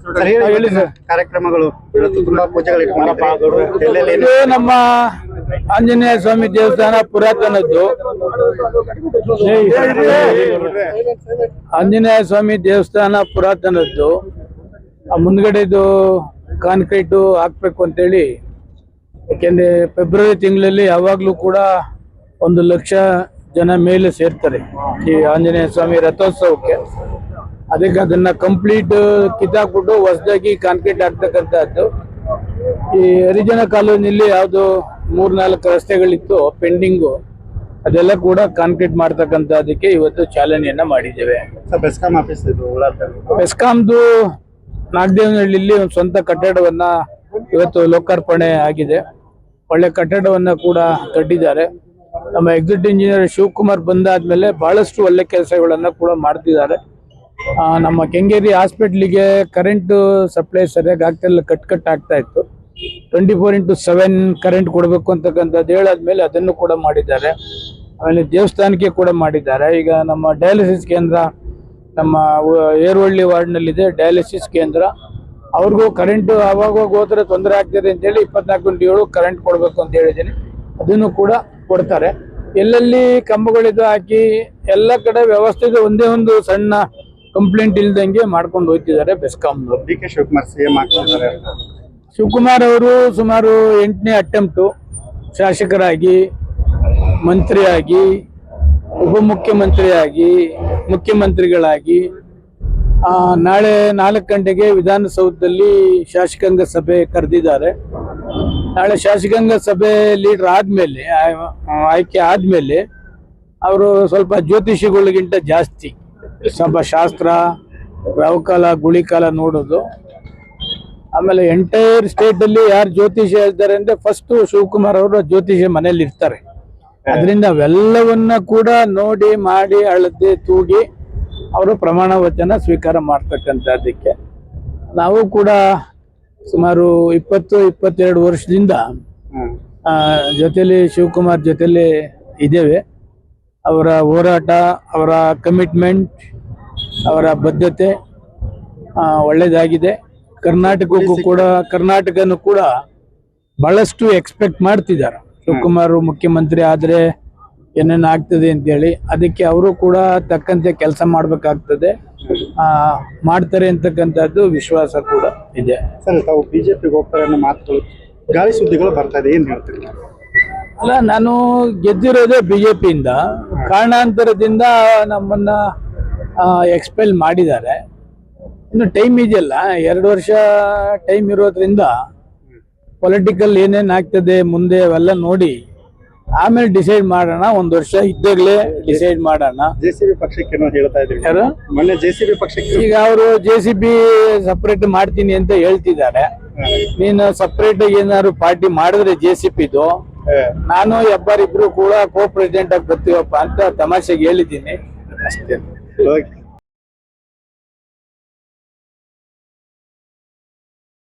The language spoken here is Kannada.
ಹೇಳಿ ಸರ್. ಕಾರ್ಯಕ್ರಮಗಳು ಇವತ್ತು ತುಂಬಾ ಪೂಜೆಗಳು ಇದು ನಮ್ಮ ಆಂಜನೇಯ ಸ್ವಾಮಿ ದೇವಸ್ಥಾನ ಪುರಾತನದ್ದು. ಆಂಜನೇಯ ಸ್ವಾಮಿ ದೇವಸ್ಥಾನ ಪುರಾತನದ್ದು. ಮುಂದ್ಗಡೆದು ಕಾಂಕ್ರೀಟು ಹಾಕ್ಬೇಕು ಅಂತೇಳಿ, ಯಾಕೆಂದ್ರೆ ಫೆಬ್ರವರಿ ತಿಂಗಳಲ್ಲಿ ಯಾವಾಗ್ಲೂ ಕೂಡ 1 ಲಕ್ಷ ಜನ ಮೇಲೆ ಸೇರ್ತಾರೆ ಈ ಆಂಜನೇಯ ಸ್ವಾಮಿ ರಥೋತ್ಸವಕ್ಕೆ. ಅದಕ್ಕೆ ಅದನ್ನ ಕಂಪ್ಲೀಟ್ ಕಿತ್ತಾಕ್ಬಿಟ್ಟು ಹೊಸದಾಗಿ ಕಾಂಕ್ರೀಟ್ ಹಾಕ್ತಕ್ಕಂಥದ್ದು. ಈ ಹರಿಜನ ಕಾಲೋನಿಯಲ್ಲಿ ಯಾವ್ದು 3-4 ರಸ್ತೆಗಳಿತ್ತು ಪೆಂಡಿಂಗು, ಅದೆಲ್ಲ ಕೂಡ ಕಾಂಕ್ರೀಟ್ ಮಾಡ್ತಕ್ಕಂಥದಕ್ಕೆ ಇವತ್ತು ಚಾಲನೆಯನ್ನ ಮಾಡಿದ್ದೇವೆ. ಬೆಸ್ಕಾಂ ಆಫೀಸ್ ಬೆಸ್ಕಾಂದು ನಾಗದೇವನಹಳ್ಳಿಲಿ ಒಂದು ಸ್ವಂತ ಕಟ್ಟಡವನ್ನ ಇವತ್ತು ಲೋಕಾರ್ಪಣೆ ಆಗಿದೆ. ಒಳ್ಳೆ ಕಟ್ಟಡವನ್ನ ಕೂಡ ಕಟ್ಟಿದ್ದಾರೆ. ನಮ್ಮ ಎಕ್ಸಿಕ್ಯೂಟಿವ್ ಇಂಜಿನಿಯರ್ ಶಿವಕುಮಾರ್ ಬಂದಾದ್ಮೇಲೆ ಬಹಳಷ್ಟು ಒಳ್ಳೆ ಕೆಲಸಗಳನ್ನ ಕೂಡ ಮಾಡ್ತಿದ್ದಾರೆ. ನಮ್ಮ ಕೆಂಗೇರಿ ಹಾಸ್ಪಿಟ್ಲಿಗೆ ಕರೆಂಟ್ ಸಪ್ಲೈ ಸರಿಯಾಗಿ ಆಗ್ತಿಲ್ಲ, ಕಟ್ ಆಗ್ತಾ ಇತ್ತು. 24x7 ಕರೆಂಟ್ ಕೊಡಬೇಕು ಅಂತಕ್ಕಂಥದ್ದು ಹೇಳಾದ್ಮೇಲೆ ಅದನ್ನು ಕೂಡ ಮಾಡಿದ್ದಾರೆ. ಆಮೇಲೆ ದೇವಸ್ಥಾನಕ್ಕೆ ಕೂಡ ಮಾಡಿದ್ದಾರೆ. ಈಗ ನಮ್ಮ ಡಯಾಲಿಸಿಸ್ ಕೇಂದ್ರ ನಮ್ಮ ಏರ್ವಳ್ಳಿ ವಾರ್ಡ್ನಲ್ಲಿದೆ ಡಯಾಲಿಸಿಸ್ ಕೇಂದ್ರ. ಅವ್ರಿಗೂ ಕರೆಂಟ್ ಅವಾಗ ಹೋದ್ರೆ ತೊಂದರೆ ಆಗ್ತದೆ ಅಂತೇಳಿ 24x7 ಕರೆಂಟ್ ಕೊಡಬೇಕು ಅಂತ ಹೇಳಿದ್ದೀನಿ. ಅದನ್ನು ಕೂಡ ಕೊಡ್ತಾರೆ. ಎಲ್ಲೆಲ್ಲಿ ಕಂಬಗಳಿದ್ದು ಹಾಕಿ ಎಲ್ಲ ಕಡೆ ವ್ಯವಸ್ಥೆ ಒಂದೇ ಒಂದು ಸಣ್ಣ ಕಂಪ್ಲೇಂಟ್ ಇಲ್ದಂಗೆ ಮಾಡ್ಕೊಂಡು ಹೋಗ್ತಿದ್ದಾರೆ ಬೆಸ್ಕಾಂನವರು. ಡಿ ಕೆ ಶಿವಕುಮಾರ್ ಸಿಎಂ ಆಗ್ತಿದ್ದಾರೆ. ಶಿವಕುಮಾರ್ ಅವರು ಸುಮಾರು 8ನೇ ಅಟೆಂಪ್ಟು ಶಾಸಕರಾಗಿ, ಮಂತ್ರಿಯಾಗಿ, ಉಪಮುಖ್ಯಮಂತ್ರಿಯಾಗಿ, ಮುಖ್ಯಮಂತ್ರಿಗಳಾಗಿ. ನಾಳೆ 4 ಗಂಟೆಗೆ ವಿಧಾನಸೌಧದಲ್ಲಿ ಶಾಸಕಾಂಗ ಸಭೆ ಕರೆದಿದ್ದಾರೆ. ನಾಳೆ ಶಾಸಕಾಂಗ ಸಭೆ ಲೀಡರ್ ಆದ್ಮೇಲೆ, ಆಯ್ಕೆ ಆದ್ಮೇಲೆ ಅವರು ಸ್ವಲ್ಪ ಜ್ಯೋತಿಷಿಗಳಿಗಿಂತ ಜಾಸ್ತಿ ಸ್ವಲ್ಪ ಶಾಸ್ತ್ರ, ರಾಹುಕಾಲ, ಗುಳಿಕಾಲ ನೋಡೋದು. ಆಮೇಲೆ ಎಂಟೈರ್ ಸ್ಟೇಟ್ ಅಲ್ಲಿ ಯಾರು ಜ್ಯೋತಿಷ್ಯ ಹೇಳ್ತಾರೆ ಅಂದ್ರೆ ಫಸ್ಟ್ ಶಿವಕುಮಾರ್ ಅವರು ಜ್ಯೋತಿಷ್ಯ ಮನೇಲಿ ಇರ್ತಾರೆ. ಅದರಿಂದ ಅವೆಲ್ಲವನ್ನ ಕೂಡ ನೋಡಿ ಮಾಡಿ ಅಳತೆ ತೂಗಿ ಅವರು ಪ್ರಮಾಣ ವಚನ ಸ್ವೀಕಾರ ಮಾಡ್ತಕ್ಕಂಥದ್ದಕ್ಕೆ ನಾವು ಕೂಡ ಸುಮಾರು 20-22 ವರ್ಷದಿಂದ ಜೊತೆಲಿ ಶಿವಕುಮಾರ್ ಜೊತೆಲಿ ಇದ್ದೇವೆ. ಅವರ ಹೋರಾಟ, ಅವರ ಕಮಿಟ್ಮೆಂಟ್, ಅವರ ಬದ್ಧತೆ ಒಳ್ಳೇದಾಗಿದೆ. ಕರ್ನಾಟಕನೂ ಕೂಡ ಬಹಳಷ್ಟು ಎಕ್ಸ್ಪೆಕ್ಟ್ ಮಾಡ್ತಿದ್ದಾರೆ. ಶಿವಕುಮಾರ್ ಮುಖ್ಯಮಂತ್ರಿ ಆದ್ರೆ ಏನೇನು ಆಗ್ತದೆ ಅಂತೇಳಿ, ಅದಕ್ಕೆ ಅವರು ಕೂಡ ತಕ್ಕಂತೆ ಕೆಲಸ ಮಾಡ್ಬೇಕಾಗ್ತದೆ, ಮಾಡ್ತಾರೆ ಅಂತಕ್ಕಂಥದ್ದು ವಿಶ್ವಾಸ ಕೂಡ ಇದೆ. ಸರ್, ತಾವು ಬಿಜೆಪಿಗೆ ಹೋಗ್ತಾರೆ ಅನ್ನೋ ಮಾತುಗಳು, ಗಾಳಿ ಸುದ್ದಿಗಳು ಬರ್ತಾ ಇದೆ, ಏನ್ ಹೇಳ್ತೀರಿ? ಅಲ್ಲ, ನಾನು ಗೆದ್ದಿರೋದೇ ಬಿಜೆಪಿಯಿಂದ. ಕಾರಣಾಂತರದಿಂದ ನಮ್ಮನ್ನ ಎಕ್ಸ್ಪೆಲ್ ಮಾಡಿದ್ದಾರೆ. ಇನ್ನು ಟೈಮ್ ಇದೆಯಲ್ಲ, 2 ವರ್ಷ ಟೈಮ್ ಇರೋದ್ರಿಂದ ಪೊಲಿಟಿಕಲ್ ಏನೇನ್ ಆಗ್ತದೆ ಮುಂದೆ ಅವೆಲ್ಲ ನೋಡಿ ಆಮೇಲೆ ಡಿಸೈಡ್ ಮಾಡೋಣ. 1 ವರ್ಷ ಇದ್ದಾಗಲೇ ಡಿಸೈಡ್ ಮಾಡೋಣ. ಜೆಸಿಬಿ ಪಕ್ಷಕ್ಕೆ ಹೇಳ್ತಾ ಇದ್ರಿ, ಯಾರು ಮೊನ್ನೆ ಜೆಸಿಬಿ ಪಕ್ಷಕ್ಕೆ ಈಗ ಅವರು ಜೆಸಿಬಿ ಸಪರೇಟ್ ಮಾಡ್ತೀನಿ ಅಂತ ಹೇಳ್ತಿದ್ದಾರೆ. ನೀನು ಸಪರೇಟ್ ಏನಾದ್ರು ಪಾರ್ಟಿ ಮಾಡಿದ್ರೆ ಜೆಸಿಪಿದು, ನಾನು ಇಬ್ರು ಕೂಡ ಕೋ ಪ್ರೆಸಿಡೆಂಟ್ ಆಗಿ ಬರ್ತೀವಪ್ಪ ಅಂತ ತಮಾಷೆಗೆ ಹೇಳಿದ್ದೀನಿ ಅಷ್ಟೇ.